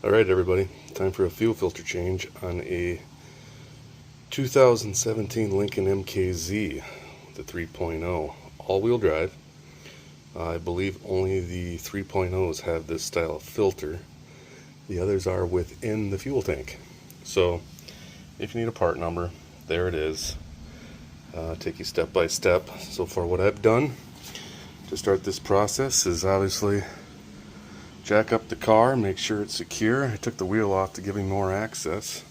Alright everybody, time for a fuel filter change on a 2017 Lincoln MKZ, the 3.0 all-wheel drive. I believe only the 3.0s have this style of filter. The others are within the fuel tank. So if you need a part number, there it is. Take you step by step. So far what I've done to start this process is obviously jack up the car, make sure it's secure. I took the wheel off to give him more access.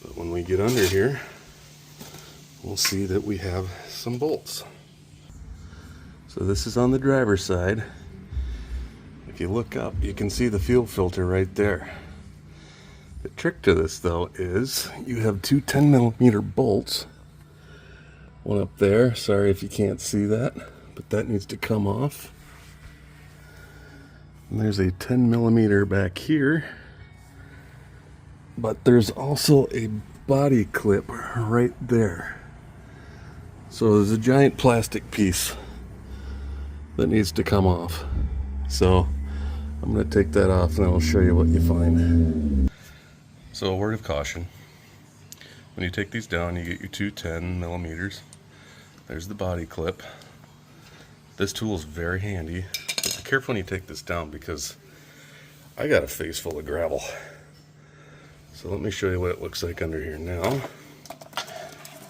But when we get under here, we'll see that we have some bolts. So this is on the driver's side. If you look up, you can see the fuel filter right there. The trick to this though is you have two 10mm bolts. One up there, sorry if you can't see that, but that needs to come off. And there's a 10mm back here, but there's also a body clip right there. So there's a giant plastic piece that needs to come off. So I'm going to take that off and I'll show you what you find. So a word of caution. When you take these down, you get your two 10mm. There's the body clip. This tool is very handy. But be careful when you take this down because I got a face full of gravel. So let me show you what it looks like under here now.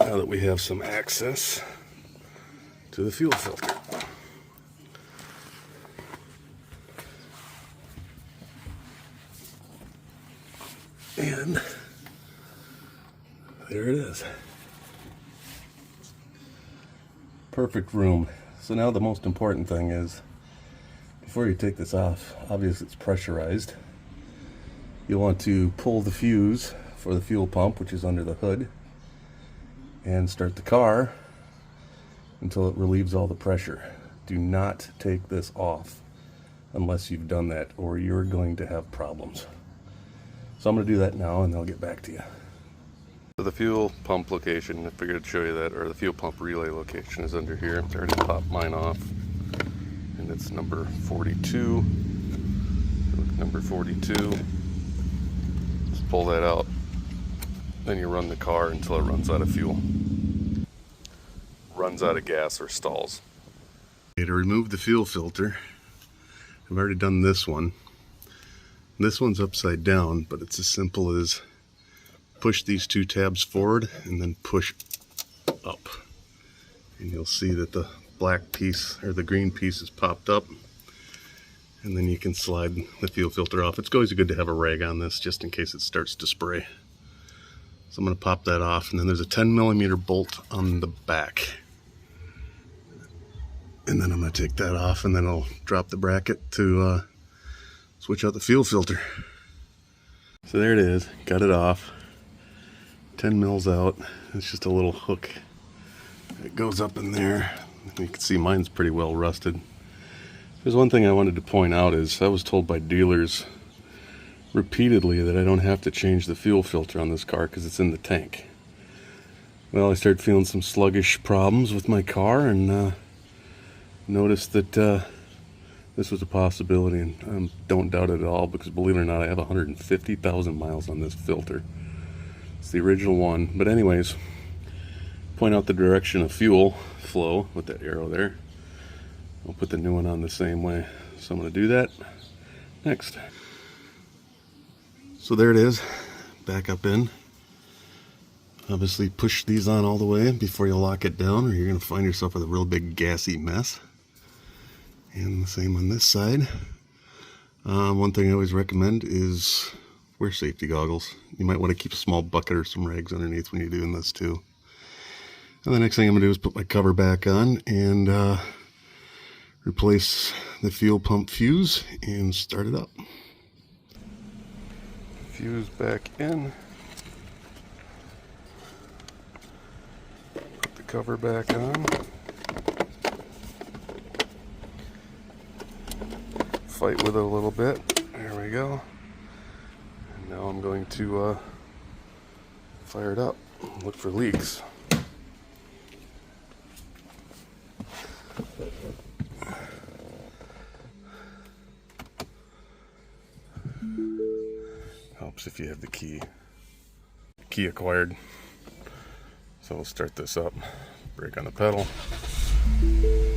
Now that we have some access to the fuel filter. And there it is. Perfect room. So now the most important thing is, before you take this off, obviously it's pressurized. You'll want to pull the fuse for the fuel pump, which is under the hood, and start the car until it relieves all the pressure. Do not take this off unless you've done that, or you're going to have problems. So I'm going to do that now and I'll get back to you. So the fuel pump location, I figured I'd show you that, or the fuel pump relay location is under here. I already popped mine off, and it's number 42. Look, number 42. Just pull that out. Then you run the car until it runs out of fuel. Runs out of gas or stalls. Okay, to remove the fuel filter, I've already done this one. This one's upside down, but it's as simple as push these two tabs forward and then push up. And you'll see that the black piece or the green piece is popped up. And then you can slide the fuel filter off. It's always good to have a rag on this just in case it starts to spray. So I'm going to pop that off, and then there's a 10mm bolt on the back. And then I'm going to take that off, and then I'll drop the bracket to switch out the fuel filter. So there it is, got it off. 10 mils out. It's just a little hook. It goes up in there. You can see mine's pretty well rusted. There's one thing I wanted to point out is I was told by dealers repeatedly that I don't have to change the fuel filter on this car because it's in the tank. Well, I started feeling some sluggish problems with my car and noticed that this was a possibility, and I don't doubt it at all because, believe it or not, I have 150,000 miles on this filter. It's the original one. But anyways, point out the direction of fuel flow with that arrow there. I'll put the new one on the same way. So I'm going to do that next. So there it is, back up in. Obviously push these on all the way before you lock it down, or you're going to find yourself with a real big gassy mess. And the same on this side. One thing I always recommend is wear safety goggles. You might want to keep a small bucket or some rags underneath when you're doing this too. And the next thing I'm going to do is put my cover back on and replace the fuel pump fuse and start it up. Fuse back in. Put the cover back on. Fight with it a little bit. There we go. And now I'm going to fire it up. Look for leaks. Helps if you have the key acquired. So we'll start this up. Brake on the pedal.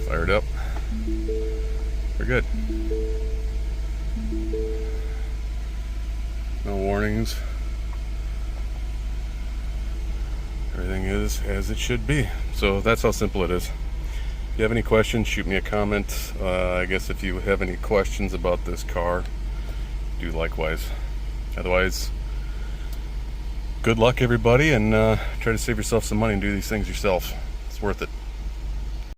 Fire it up. We're good. No warnings. Everything is as it should be. So that's how simple it is. If you have any questions, shoot me a comment. I guess if you have any questions about this car, do likewise. Otherwise, good luck everybody, and try to save yourself some money and do these things yourself. It's worth it.